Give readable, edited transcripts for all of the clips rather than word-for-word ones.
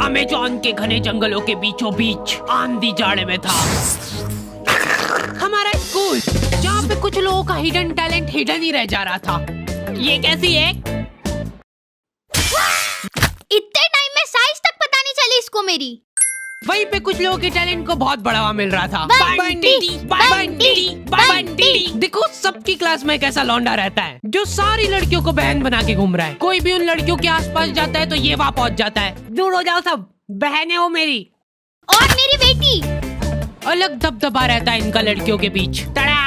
Amazon के घने जंगलों के बीचों बीच आंधी जाड़े में था हमारा स्कूल, जहाँ पे कुछ लोगों का हिडन टैलेंट हिडन ही रह जा रहा था। ये कैसी है? इतने टाइम में साइज तक पता नहीं चली इसको मेरी। वहीं पे कुछ लोगों के टैलेंट को बहुत बढ़ावा मिल रहा था। बंटी। देखो सबकी क्लास में एक ऐसा लौंडा रहता है जो सारी लड़कियों को बहन बना के घूम रहा है। कोई भी उन लड़कियों के आसपास जाता है तो ये वहाँ पहुँच जाता है। दूर हो जाओ सब, बहनें हो मेरी और मेरी बेटी। अलग दबदबा रहता है इनका लड़कियों के बीच। तड़ा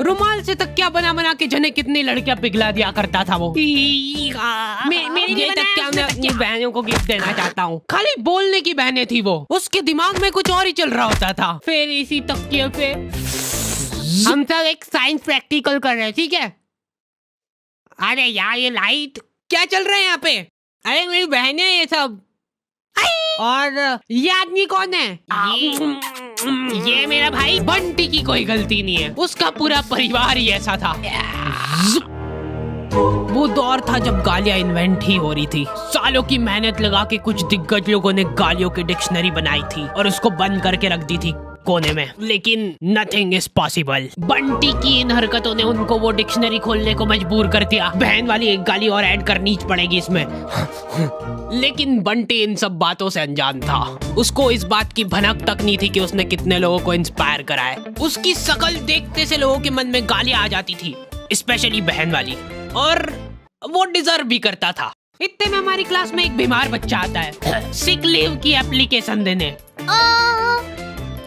रुमाल से तकिया बना बना के जने कितनी लड़कियां पिघला दिया करता था वो। मेरी ये तकिया मैं अपनी बहनों को गिफ्ट देना चाहता हूँ। खाली बोलने की बहनें थी वो, उसके दिमाग में कुछ और ही चल रहा होता था। फिर इसी तकिए पे हम सब एक साइंस प्रैक्टिकल कर रहे हैं, ठीक है? अरे यार ये लाइट क्या चल रहा है यहाँ पे? अरे मेरी बहनें ये सब। और ये आदमी कौन है? ये मेरा भाई बंटी की कोई गलती नहीं है, उसका पूरा परिवार ही ऐसा था। वो दौर था जब गालियां इन्वेंट ही हो रही थी। सालों की मेहनत लगा के कुछ दिग्गज लोगों ने गालियों की डिक्शनरी बनाई थी और उसको बंद करके रख दी थी कोने में। लेकिन नथिंग इज पॉसिबल। बंटी की इन हरकतों ने उनको वो डिक्शनरी खोलने को मजबूर कर दिया। बहन वाली एक गाली और ऐड करनी पड़ेगी इसमें। लेकिन बंटी इन सब बातों से अनजान था। उसको इस बात की भनक तक नहीं थी कि उसने कितने लोगों को इंस्पायर करा है। उसकी शकल देखते से लोगों के मन में गालियां आ जाती थी, स्पेशली बहन वाली, और वो डिजर्व भी करता था। इतने में हमारी क्लास में एक बीमार बच्चा आता है सिक लीव की एप्लीकेशन देने।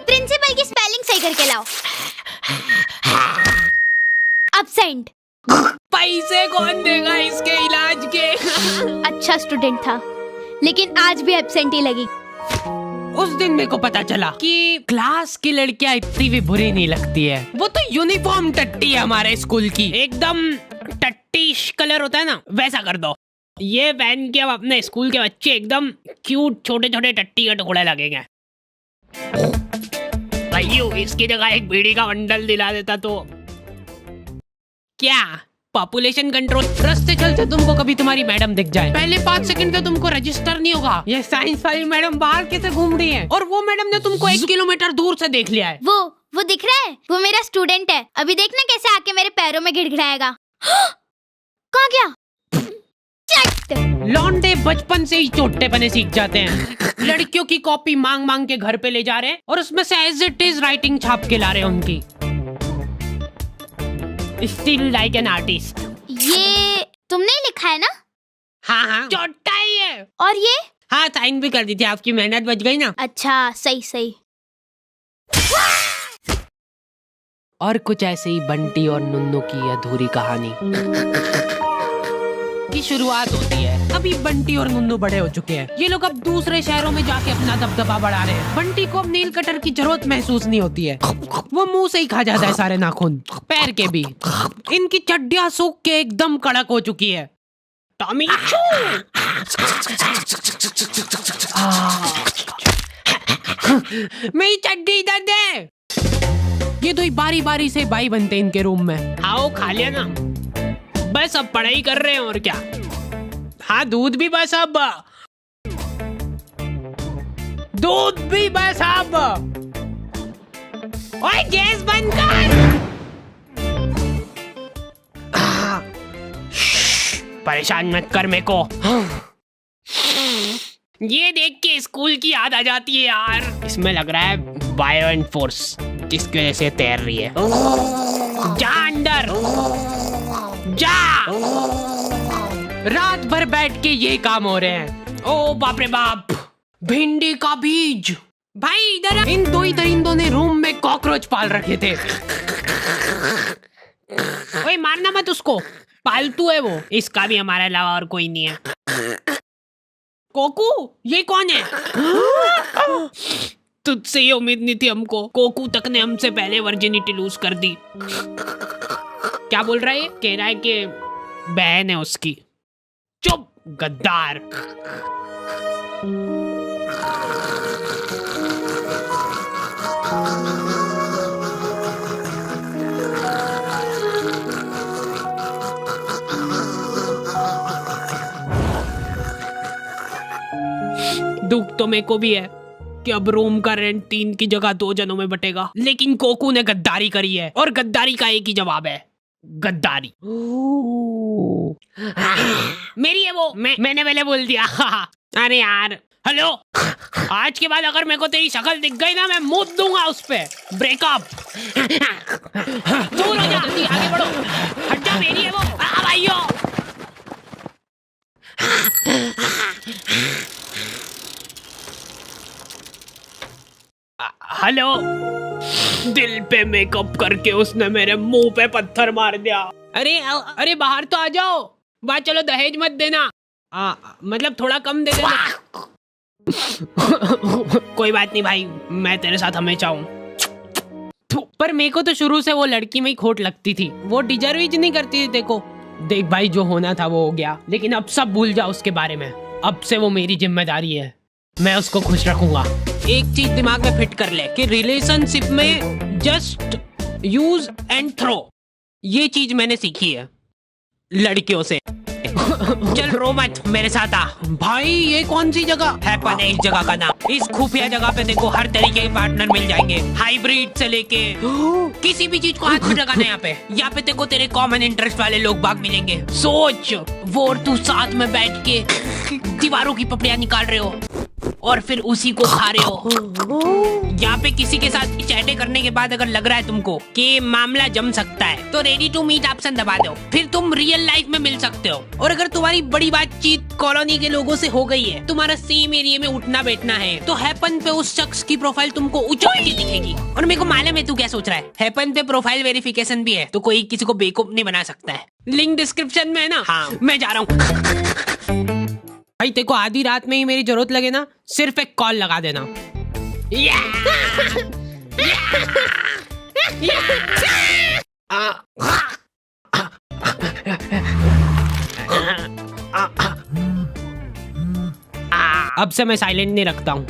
प्रिंसिपल की स्पेलिंग सही करके लाओ। अब्सेंट। पैसे कौन देगा इसके इलाज के? अच्छा स्टूडेंट था, लेकिन आज भी एब्सेंट ही लगी। उस दिन मेरे को पता चला कि क्लास की लड़कियां इतनी भी बुरी नहीं लगती है। वो तो यूनिफॉर्म टट्टी है हमारे स्कूल की, एकदम टट्टीश कलर होता है ना, वैसा कर दो। ये पहन के अब अपने स्कूल के बच्चे एकदम क्यूट छोटे छोटे टट्टी के टुकड़े लगेंगे। भाइयों इसकी जगह एक बीड़ी का बंडल दिला देता तो क्या पॉपुलेशन कंट्रोल। रास्ते चलते तुमको कभी तुम्हारी मैडम दिख जाए, पहले 5 सेकंड तो तुमको रजिस्टर नहीं होगा ये साइंस वाली मैडम बाहर कैसे घूम रही है, और वो मैडम ने तुमको 1 किलोमीटर दूर से देख लिया है। वो दिख रहा है, वो मेरा स्टूडेंट है। अभी देखना कैसे आके मेरे पैरों में गिड़गिड़ाएगा। कहाँ गया? लौंडे बचपन से ही चोटे बने सीख जाते हैं। लड़कियों की कॉपी मांग मांग के घर पे ले जा रहे हैं और उसमें से एज इट इज राइटिंग छाप के ला रहे हैं उनकी। Still like an artist. ये तुमने लिखा है ना? हाँ चोटा ही है। और ये? हाँ साइन भी कर दी थी, आपकी मेहनत बच गई ना। अच्छा सही। और कुछ ऐसे ही बंटी और नुन्नू की अधूरी कहानी की शुरुआत होती है। अभी बंटी और नुन्नू बड़े हो चुके हैं। ये लोग अब दूसरे शहरों में जाके अपना दबदबा बढ़ा रहे हैं। बंटी को अब नील कटर की जरूरत महसूस नहीं होती है, वो मुंह से ही खा जाता है सारे नाखून, पैर के भी। इनकी चड्डियां सूख के एकदम कड़क हो चुकी है। टॉमी मेरी चड्डी इधर दे। ये दो बारी बारी से भाई बनते इनके रूम में। आओ खा लिया ना, बस अब पढ़ाई कर रहे हैं और क्या। हाँ दूध भी बस अब, दूध भी बस अब। ओए गैस बंद कर। परेशान मत कर मेरे को। ये देख के स्कूल की याद आ जाती है यार। इसमें लग रहा है वायलेंट फोर्स जिसकी वजह से तैर रही है। जा अंदर जा। रात भर बैठ के ये काम हो रहे हैं। ओ बाप रे बाप, भिंडी का बीज। भाई इधर इन दो ही दरिंदों ने रूम में कॉकरोच पाल रखे थे। ओए मारना मत उसको, पालतू है वो। इसका भी हमारे अलावा और कोई नहीं है। कोकू ये कौन है? तुझसे ये उम्मीद नहीं थी हमको। कोकू तक ने हमसे पहले वर्जिनिटी लूज कर दी। क्या बोल रहा है? कह रहा है कि बहन है उसकी। चुप गद्दार। दुख तो मेरे को भी है कि अब रूम का रेंट 3 की जगह 2 जनों में बटेगा, लेकिन कोकू ने गद्दारी करी है और गद्दारी का एक ही जवाब है, गद्दारी। मेरी है वो, मैंने पहले बोल दिया। अरे यार, हेलो, आज के बाद अगर मेरे को तेरी शक्ल दिख गई ना, मैं मुंह दूंगा उस पे। ब्रेकअप। दूर हो जा, जल्दी आगे बढ़ो। हट जा, मेरी है वो। भाइयों। हेलो। दिल पे मेकअप करके उसने मेरे मुंह पे पत्थर मार दिया। अरे बाहर तो आ जाओ। बात चलो, दहेज मत देना। मतलब थोड़ा कम दे देना। कोई बात नहीं भाई, मैं तेरे साथ हमेशा हूँ। पर मेरे को तो शुरू से वो लड़की में ही खोट लगती थी। वो डिजर्व ही नहीं करती थी। देखो देख भाई, जो होना था वो हो गया, लेकिन अब सब भूल जा उसके बारे में। अब से वो मेरी जिम्मेदारी है, मैं उसको खुश रखूंगा। एक चीज दिमाग में फिट कर ले कि रिलेशनशिप में जस्ट यूज एंड थ्रो, ये चीज मैंने सीखी है लड़कियों से। चल रो मत, मेरे साथ आ। भाई ये कौन सी जगह है? पता है इस जगह का नाम। इस खुफिया जगह पे देखो हर तरीके के पार्टनर मिल जाएंगे, हाइब्रिड से लेके किसी भी चीज को हाथ में लगाना। यहाँ पे देखो तेरे कॉमन इंटरेस्ट वाले लोग बाग मिलेंगे। सोच, वो और तू साथ में बैठ के दीवारों की पपड़ियां निकाल रहे हो और फिर उसी को खा रहे हो। यहाँ पे किसी के साथ चैटे करने के बाद अगर लग रहा है तुमको कि मामला जम सकता है, तो रेडी टू मीट ऑप्शन दबा दो, फिर तुम रियल लाइफ में मिल सकते हो। और अगर तुम्हारी बड़ी बातचीत कॉलोनी के लोगों से हो गई है, तुम्हारा सेम एरिया में उठना बैठना है, तो हैपन पे उस शख्स की प्रोफाइल तुमको उचटती दिखेगी। और मेरे को मालूम है तू क्या सोच रहा है, हैपन पे प्रोफाइल वेरिफिकेशन भी है, तो कोई किसी को बेवकूफ नहीं बना सकता है। लिंक डिस्क्रिप्शन में है ना। हाँ, मैं जा रहा हूँ। भाई तेको आधी रात में ही मेरी जरूरत लगे ना, सिर्फ एक कॉल लगा देना। अब से मैं साइलेंट नहीं रखता हूँ।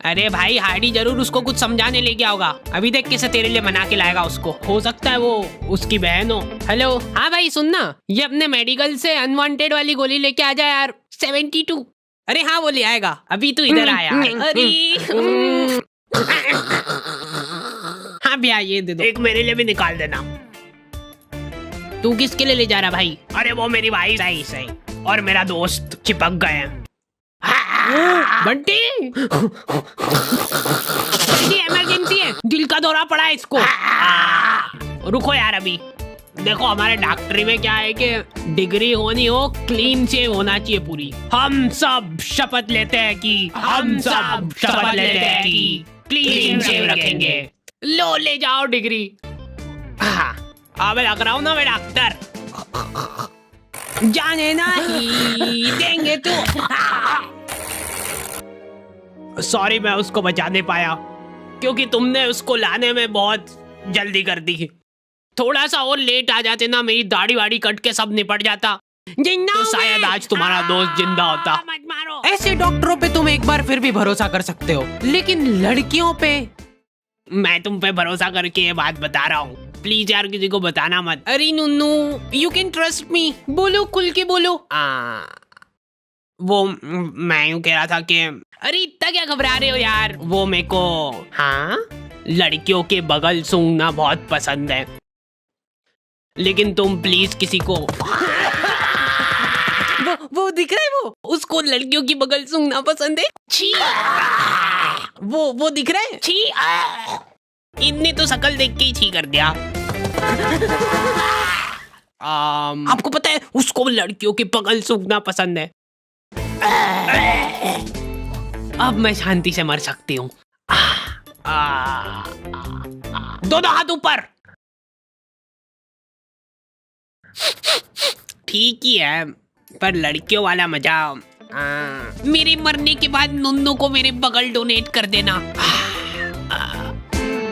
अरे भाई हार्डी जरूर उसको कुछ समझाने ले गया होगा। अभी देख कैसे तेरे लिए मना के लाएगा उसको। हो सकता है वो उसकी बहन हो। हेलो, हाँ भाई सुनना, ये अपने मेडिकल से अनवांटेड वाली गोली लेके आ जा यार। 72। अरे हाँ वो ले आएगा, अभी तू इधर आया। अरे हाँ भैया ये दे दो। एक मेरे लिए भी निकाल देना। तू किसके लिए ले जा रहा भाई? अरे वो मेरी भाई सही और मेरा दोस्त चिपक गए हैं। बंटी इमरजेंसी है, दिल का दौरा पड़ा है इसको। रुको यार, अभी देखो हमारे डॉक्टरी में क्या है कि डिग्री होनी हो, क्लीन शेव होना चाहिए पूरी। हम सब शपथ लेते हैं कि क्लीन शेव रखेंगे। लो ले जाओ डिग्री। अब लग रहा हूँ ना मैं डॉक्टर। जाने ना ही देंगे तू। सॉरी मैं उसको बचा नहीं पाया क्योंकि तुमने उसको लाने में बहुत जल्दी कर दी। थोड़ा सा और लेट आ जाते ना, मेरी दाढ़ी वाड़ी कट के सब निपट जाता, तो शायद आज तुम्हारा दोस्त जिंदा होता। मत मारो। ऐसे डॉक्टरों पे तुम एक बार फिर भी भरोसा कर सकते हो, लेकिन लड़कियों पे मैं तुम पे भरोसा करके ये बात बता रहा हूँ। प्लीज यार किसी को बताना मत। अरे नुन्नू, यू कैन ट्रस्ट मी। बोलो, खुल के बोलो। वो मैं यूँ कह रहा था कि अरे इतना क्या घबरा रहे हो यार, वो मेरे को लड़कियों के बगल सूंघना बहुत पसंद है, लेकिन तुम प्लीज किसी को वो दिख रहा है, वो उसको लड़कियों की बगल सूंघना पसंद है। छी, वो दिख रहा है। छी, इनने तो शकल देख के ही छी कर दिया। आपको पता है उसको लड़कियों की बगल सूंघना पसंद है। अब मैं शांति से मर सकती हूँ। दोनों हाथ ऊपर। ठीक ही है, पर लड़कियों वाला मजा। मेरे मरने के बाद नुन्नू को मेरे बगल डोनेट कर देना।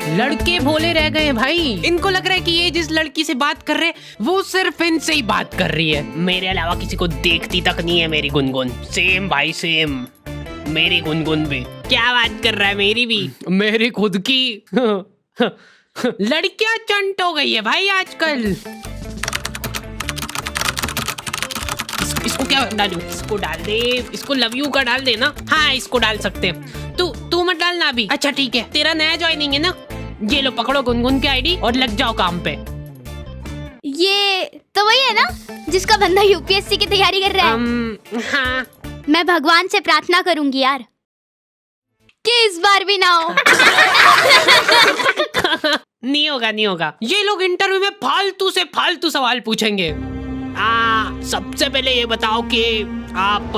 लड़के भोले रह गए भाई, इनको लग रहा है कि ये जिस लड़की से बात कर रहे वो सिर्फ इनसे ही बात कर रही है, मेरे अलावा किसी को देखती तक नहीं है। मेरी गुनगुन सेम भाई सेम, मेरी गुनगुन भी। क्या बात कर रहा है? मेरी भी, मेरी खुद की। लड़कियां चंट हो गई है भाई आजकल। इसको क्या डालूं? इसको डाल दे, इसको लव यू का डाल दे ना। हाँ इसको डाल सकते हैं। तू मत डालना अभी। अच्छा ठीक है, तेरा नया ज्वाइनिंग है ना। ये लो पकड़ो गुनगुन की आईडी और लग जाओ काम पे। ये तो वही है ना जिसका बंदा यूपीएससी की तैयारी कर रहा है। हाँ। मैं भगवान से प्रार्थना करूंगी यार कि इस बार भी ना हो। नहीं होगा नहीं होगा। ये लोग इंटरव्यू में फालतू से फालतू सवाल पूछेंगे। सबसे पहले ये बताओ कि आप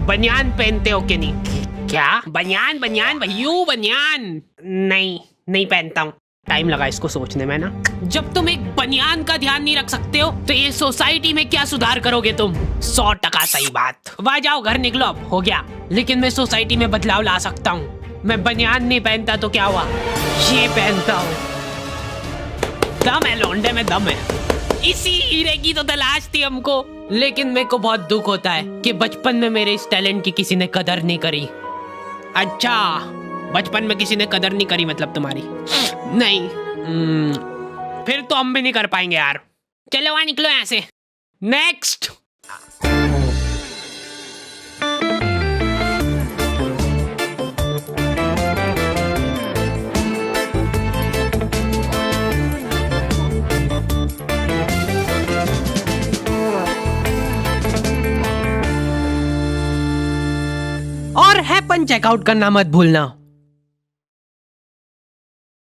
बनियान पहनते हो कि नहीं? क्या बनियान? बनियान भैयू बनियान? नहीं पहनता हूँ। टाइम लगा इसको सोचने में ना। जब तुम एक बनियान का ध्यान नहीं रख सकते हो तो ये सोसाइटी में क्या सुधार करोगे तुम? 100% सही बात। वाह जाओ घर निकलो, अब हो गया। लेकिन मैं सोसाइटी में बदलाव ला सकता हूँ। मैं बनियान नहीं पहनता तो क्या हुआ, ये पहनता हूँ। दम है लौंडे में, दम है। इसी हीरे की तो तलाश थी हमको। लेकिन मेरे को बहुत दुख होता है कि बचपन में मेरे इस टैलेंट की किसी ने कदर नहीं करी। अच्छा बचपन में किसी ने कदर नहीं करी मतलब तुम्हारी? नहीं। फिर तो हम भी नहीं कर पाएंगे यार। चलो वहां निकलो यहाँ से। नेक्स्ट। और हैपन चेकआउट करना मत भूलना।